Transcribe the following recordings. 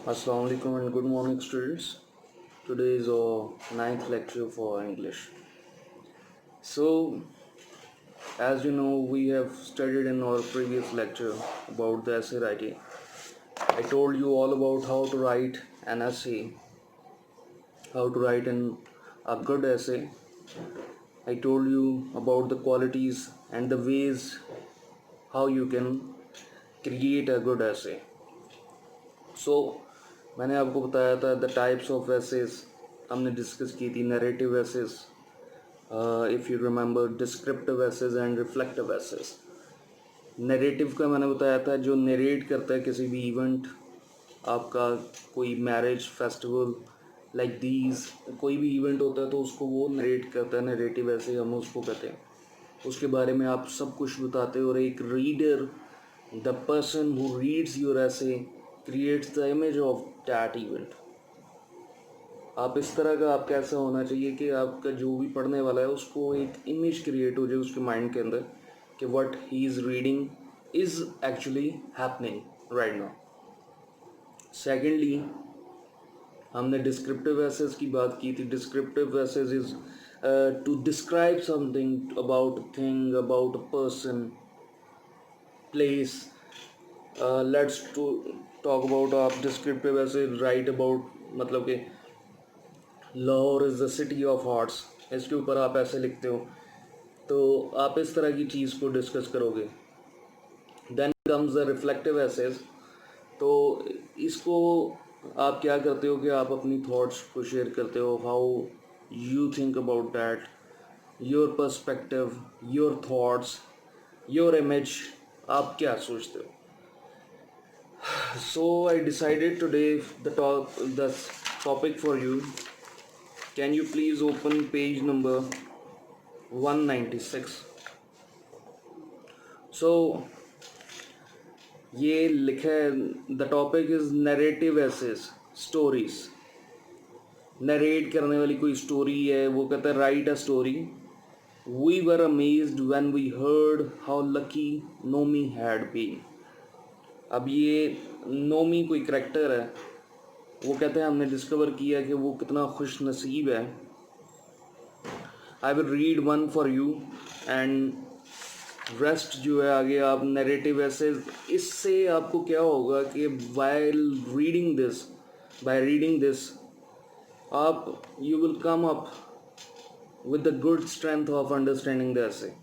Assalamu alaikum and good morning, students. Today is our ninth lecture for English. So, as you know, we have studied in our previous lecture about the essay writing. I told you all about how to write an essay, how to write a good essay. I told you about the qualities and the ways how you can create a good essay. So, मैंने आपको बताया था the types of essays हमने discuss की थी narrative essays if you remember descriptive essays and reflective essays. Narrative का मैंने बताया था जो नरेट करता है किसी भी इवेंट, आपका कोई मैरिज फेस्टिवल लाइक दीज, कोई भी इवेंट होता है तो उसको वो नरेट करता है, नरेटिव ऐसे हम उसको कहते हैं। उसके बारे में आप सब कुछ बताते हो। और एक reader, the person who reads your essay creates the image of that event. आप इस तरह का आपका ऐसा होना चाहिए कि आपका जो भी पढ़ने वाला है उसको एक इमेज क्रिएट हो जाए उसके माइंड के अंदर कि what he is reading is actually happening right now. Secondly, हमने डिस्क्रिप्टिव एसेस की बात की थी। Descriptive essays is to describe something about a thing, about a person, place. Let's to talk about आप डिस्क्रिप्टिव ऐसे राइट अबाउट, मतलब कि Lahore is the city of hearts, इसके ऊपर आप ऐसे लिखते हो तो आप इस तरह की चीज़ को डिस्कस करोगे। Then comes the reflective essays. तो इसको आप क्या करते हो कि आप अपनी थॉट्स को शेयर करते हो, how you think about that, your perspective, your thoughts, your image, आप क्या सोचते हो। So I decided today the topic for you. Can you please open page number 196? So ये लिखा है, the topic is narrative essays, stories. Narrate करने वाली कोई स्टोरी है, वो कहता है write a story. We were amazed when we heard how lucky Nomi had been. अब ये नोमी कोई करैक्टर है, वो कहते हैं हमने डिस्कवर किया कि वो कितना खुश नसीब है। I will read one for you and rest जो है आगे आप नरेटिव ऐसे। इससे आपको क्या होगा कि while reading this, by reading this आप you will come up with the good strength of understanding the essay.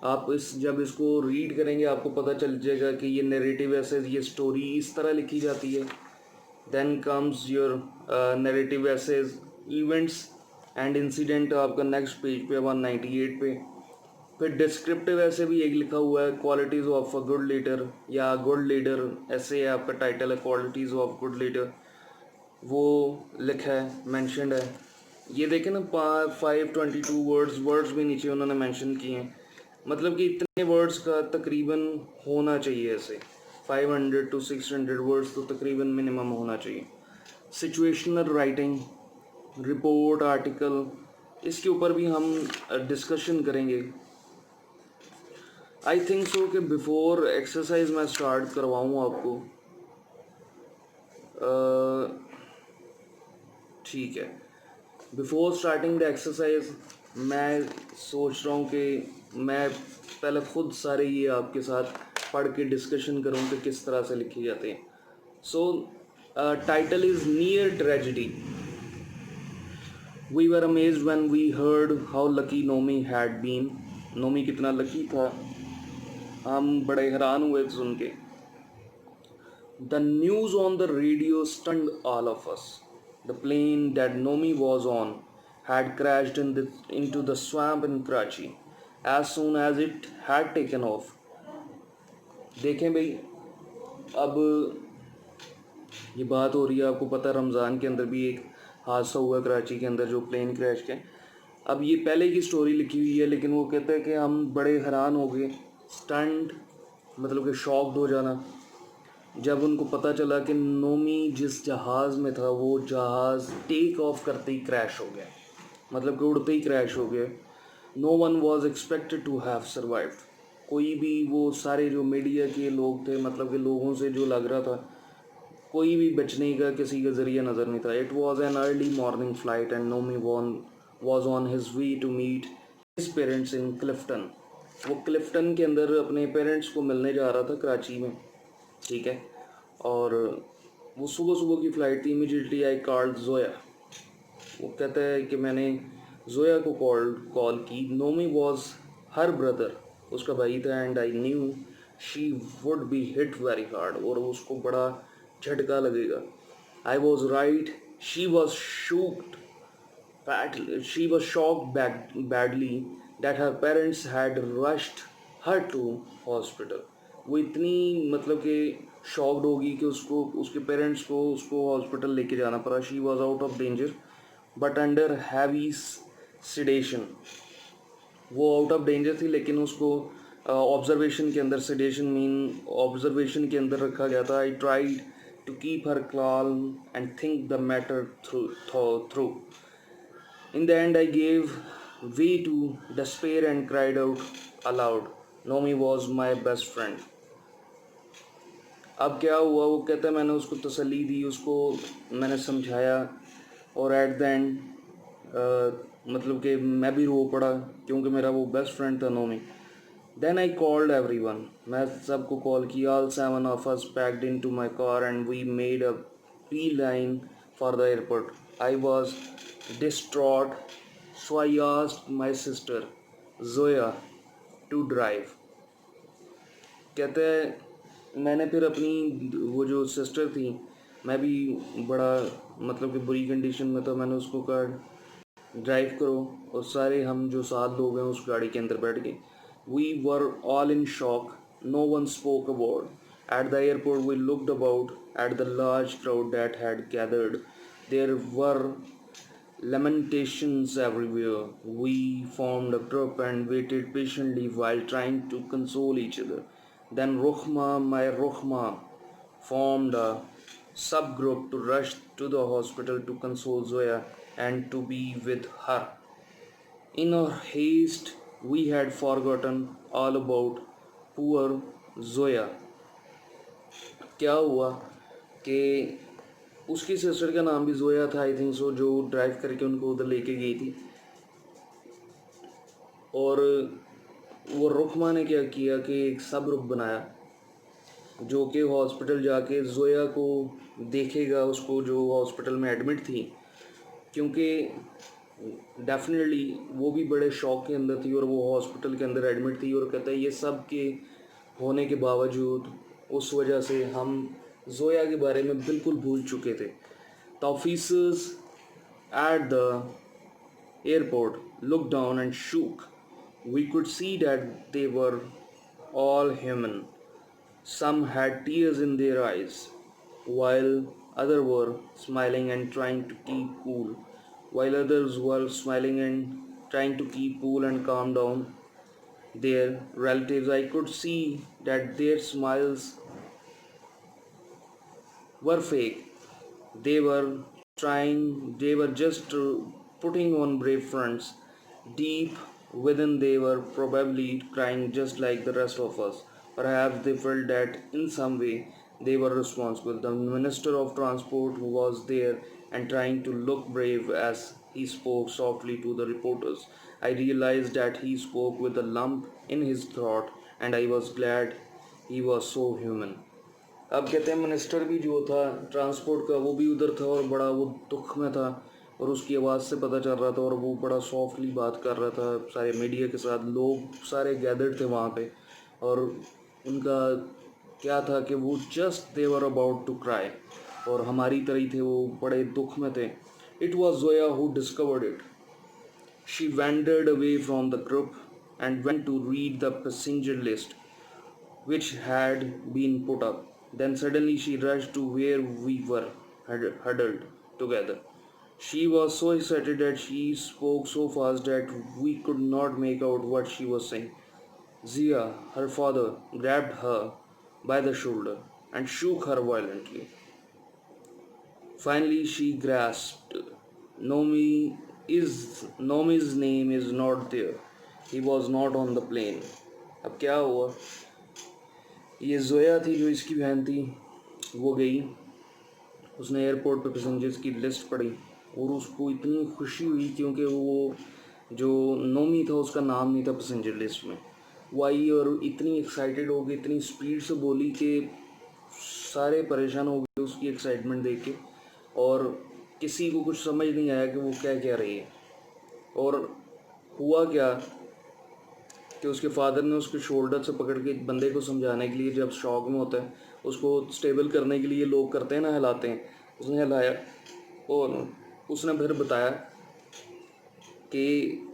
आप जब इसको रीड करेंगे आपको पता चल जाएगा कि ये नरेटिव ऐसे, ये स्टोरी इस तरह लिखी जाती है। Then comes your narrative essays, events and incident, आपका नेक्स्ट पेज पे 198 पे। फिर डिस्क्रिप्टिव ऐसे भी एक लिखा हुआ है, qualities of a good leader या गुड लीडर ऐसे है, आपका टाइटल है क्वालिटीज़ ऑफ गुड लीडर, वो लिखा है, मैंशनड है। ये देखें ना, 522 वर्ड्स भी नीचे उन्होंने मैंशन किए हैं, मतलब कि इतने वर्ड्स का तकरीबन होना चाहिए ऐसे 500 to 600 वर्ड्स तो तकरीबन मिनिमम होना चाहिए। सिचुएशनल राइटिंग, रिपोर्ट, आर्टिकल, इसके ऊपर भी हम डिस्कशन करेंगे। आई थिंक सो कि बिफोर एक्सरसाइज मैं स्टार्ट करवाऊँ आपको, ठीक है। बिफोर स्टार्टिंग द एक्सरसाइज मैं सोच रहा हूँ कि मैं पहले ख़ुद सारे ये आपके साथ पढ़ के डिस्कशन करूँ कि किस तरह से लिखे जाते हैं। So title is near tragedy. We were amazed when we heard how lucky Nomi had been. Nomi कितना लकी था, हम बड़े हैरान हुए सुन के। The news on the radio stunned all of us. The plane that Nomi was on had crashed into the swamp in Karachi as soon as it had taken off. देखें भाई, अब ये बात हो रही है, आपको पता है रमज़ान के अंदर भी एक हादसा हुआ कराची के अंदर जो प्लेन क्रैश के। अब ये पहले की स्टोरी लिखी हुई है, लेकिन वो कहते हैं कि हम बड़े हैरान हो गए, स्टंट मतलब कि शॉक्ड हो जाना, जब उनको पता चला कि नोमी जिस जहाज़ में था वो जहाज़ टेक ऑफ करते ही क्रैश हो गया, मतलब कि उड़ते ही क्रैश हो गया। No one was expected to have survived. कोई भी, वो सारे जो मीडिया के लोग थे, मतलब कि लोगों से जो लग रहा था कोई भी बचने का किसी का ज़रिया नज़र नहीं था. It was an early morning flight and Nomi was on his way to meet his parents in Clifton. वो क्लिफ्टन के अंदर अपने पेरेंट्स को मिलने जा रहा था कराची में, ठीक है. और वो सुबह सुबह की फ़्लाइट थी. Immediately I called Zoya. वो कहता है कि मैंने जोया को कॉल की. नोमी वॉज हर ब्रदर, उसका भाई था. And I knew she would be hit very hard, और उसको बड़ा झटका लगेगा. I was right. She was shocked she was shocked badly that her parents had rushed her to hospital. वो इतनी मतलब कि शॉक्ड होगी कि उसको उसके पेरेंट्स को उसको हॉस्पिटल लेके जाना पड़ा. She was out of danger but under heavy sedation. वो आउट ऑफ डेंजर थी लेकिन उसको ऑब्जर्वेशन के अंदर, सिडेशन मीन ऑब्जर्वेशन के अंदर रखा गया था. I tried to keep her calm and think the matter through. In the end, I gave way to despair and cried out aloud. Nomi was my best friend. अब क्या हुआ, वो कहता है मैंने उसको तसल्ली दी, उसको मैंने समझाया, और एट द एंड मतलब कि मैं भी रो पड़ा क्योंकि मेरा वो बेस्ट फ्रेंड था Nomi. Then I called everyone. मैं सबको कॉल किया. All 7 of us packed into my car and we made a beeline for the airport. I was distraught, so I asked my sister Zoya to drive. कहते हैं मैंने फिर अपनी वो जो सिस्टर थी, मैं भी बड़ा मतलब कि बुरी कंडीशन में था, मैंने उसको कहा ड्राइव करो, और सारे हम जो 7 लोग हैं उस गाड़ी के अंदर बैठ गए. We were all in shock. No one spoke a word. At the airport, we looked about at the large crowd that had gathered. There were lamentations everywhere. We formed a group and waited patiently while trying to console each other. Then Ruhma, my Ruhma, formed a subgroup to rush to the hospital to console Zoya and to be with her. In our haste, we had forgotten all about poor Zoya. क्या हुआ कि उसकी sister का नाम भी जोया था, I think so, जो drive करके उनको उधर लेके गई थी. और वो रुखमा ने क्या किया कि एक सब ग्रुप बनाया जो कि हॉस्पिटल जाके जोया को देखेगा, उसको जो हॉस्पिटल में एडमिट थी, क्योंकि डेफिनेटली वो भी बड़े शॉक के अंदर थी और वो हॉस्पिटल के अंदर एडमिट थी. और कहता है ये सब के होने के बावजूद उस वजह से हम जोया के बारे में बिल्कुल भूल चुके थे. The officers at the airport look down and shook. We could see that they were all human. Some had tears in their eyes, while others were smiling and trying to keep cool. While others were smiling and trying to keep cool and calm down their relatives, I could see that their smiles were fake. They were just putting on brave fronts. Deep within, they were probably crying just like the rest of us. Perhaps they felt that in some way they were responsible. The Minister of Transport was there and trying to look brave as he spoke softly to the reporters. I realized that he spoke with a lump in his throat, and I was glad he was so human. अब कहते हैं minister भी जो था transport का वो भी उधर था और बड़ा वो दुख में था, और उसकी आवाज़ से पता चल रहा था, और वो बड़ा सॉफ्टली बात कर रहा था सारे मीडिया के साथ. लोग सारे गैदर्ड थे वहाँ पे, और उनका क्या था कि वो just they were about to cry, और हमारी तरह ही थे, वो बड़े दुख में थे. It was Zoya who discovered it. She wandered away from the group and went to read the passenger list which had been put up. Then suddenly she rushed to where we were huddled together. She was so excited that she spoke so fast that we could not make out what she was saying. Zia, her father, grabbed her by the shoulder and shook her violently. Finally, she grasped. Nomi's name is not there. He was not on the plane. अब क्या हुआ, ये जोया थी जो इसकी बहन थी, वो गई उसने एयरपोर्ट पे पैसेंजर्स की लिस्ट पढ़ी और उसको इतनी खुशी हुई क्योंकि वो जो नोमी था उसका नाम नहीं था पैसेंजर लिस्ट में। वो आई और इतनी एक्साइटेड हो गई, इतनी स्पीड से बोली कि सारे परेशान हो गए उसकी एक्साइटमेंट देख के, और किसी को कुछ समझ नहीं आया कि वो क्या कह रही है। और हुआ क्या कि उसके फादर ने उसके शोल्डर से पकड़ के बंदे को समझाने के लिए, जब शॉक में होता है उसको स्टेबल करने के लिए लोग करते हैं ना, हिलाते हैं, उसने हिलाया और उसने फिर बताया कि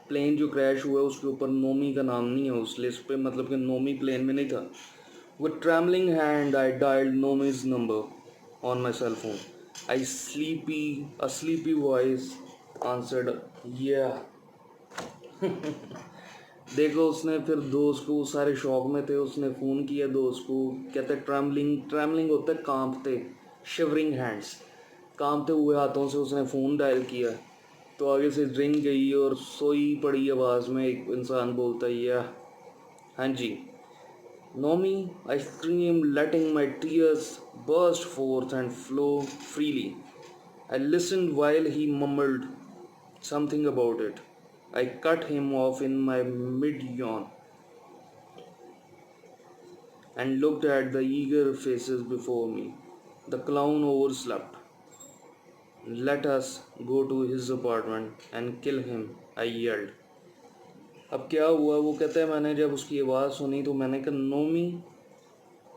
प्लेन जो क्रैश हुआ है उसके ऊपर नोमी का नाम नहीं है उस लिस्ट पे, मतलब कि नोमी प्लेन में नहीं था। With trembling hand I dialed Nomi's number on my cell phone. I sleepy voice answered yeah. देखो उसने फिर दोस्त को, सारे शौक में थे, उसने फ़ोन किया दोस्त को, कहते ट्रैवलिंग होता है कांपते, शिवरिंग हैंड्स, कांपते हुए हाथों से उसने फ़ोन डायल किया। तो आगे से रिंग गई और सोई पड़ी आवाज़ में एक इंसान बोलता है या। हाँ जी, Nomi, I scream letting my tears burst forth and flow freely. I listened while he mumbled something about it. I cut him off in my mid yawn and looked at the eager faces before me. The clown overslept. Let us go to his apartment and kill him, I yelled. अब क्या हुआ, वो कहता है मैंने जब उसकी आवाज़ सुनी तो मैंने कहा नोमी,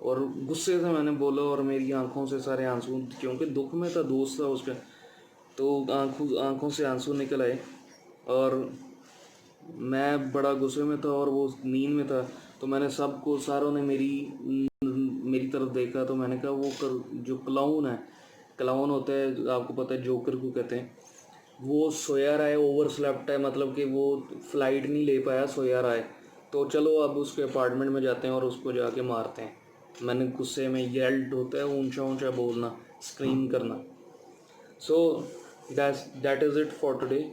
और गुस्से से मैंने बोला और मेरी आंखों से सारे आंसू, क्योंकि दुख में था, दोस्त था उसका, तो आंखों से आंसू निकल आए और मैं बड़ा गुस्से में था और वो नींद में था। तो मैंने सबको, सारों ने मेरी तरफ देखा, तो मैंने कहा जो क्लाउन है, क्लाउन होता है आपको पता है, जोकर को कहते हैं, वो सोया रहा है, ओवर स्लेप्ट है, मतलब कि वो फ्लाइट नहीं ले पाया, सोया रहा है, तो चलो अब उसके अपार्टमेंट में जाते हैं और उसको जाके मारते हैं। मैंने गुस्से में, येल्ड होता है ऊंचा ऊंचा बोलना, स्क्रीम करना। So that is it for today.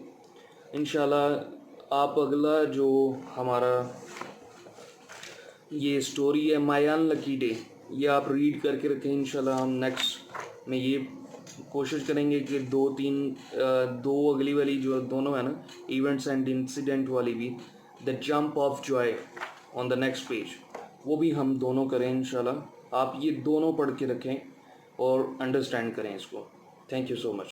इंशाल्लाह आप अगला जो हमारा ये स्टोरी है माय अनलकी डे, ये आप रीड करके रखें। इंशाल्लाह हम नेक्स्ट में ये कोशिश करेंगे कि दो अगली वाली जो दोनों है ना, इवेंट्स एंड इंसिडेंट वाली भी, the jump of Joy on the next page, वो भी हम दोनों करें इंशाल्लाह। आप ये दोनों पढ़ के रखें और अंडरस्टैंड करें इसको। Thank you so much.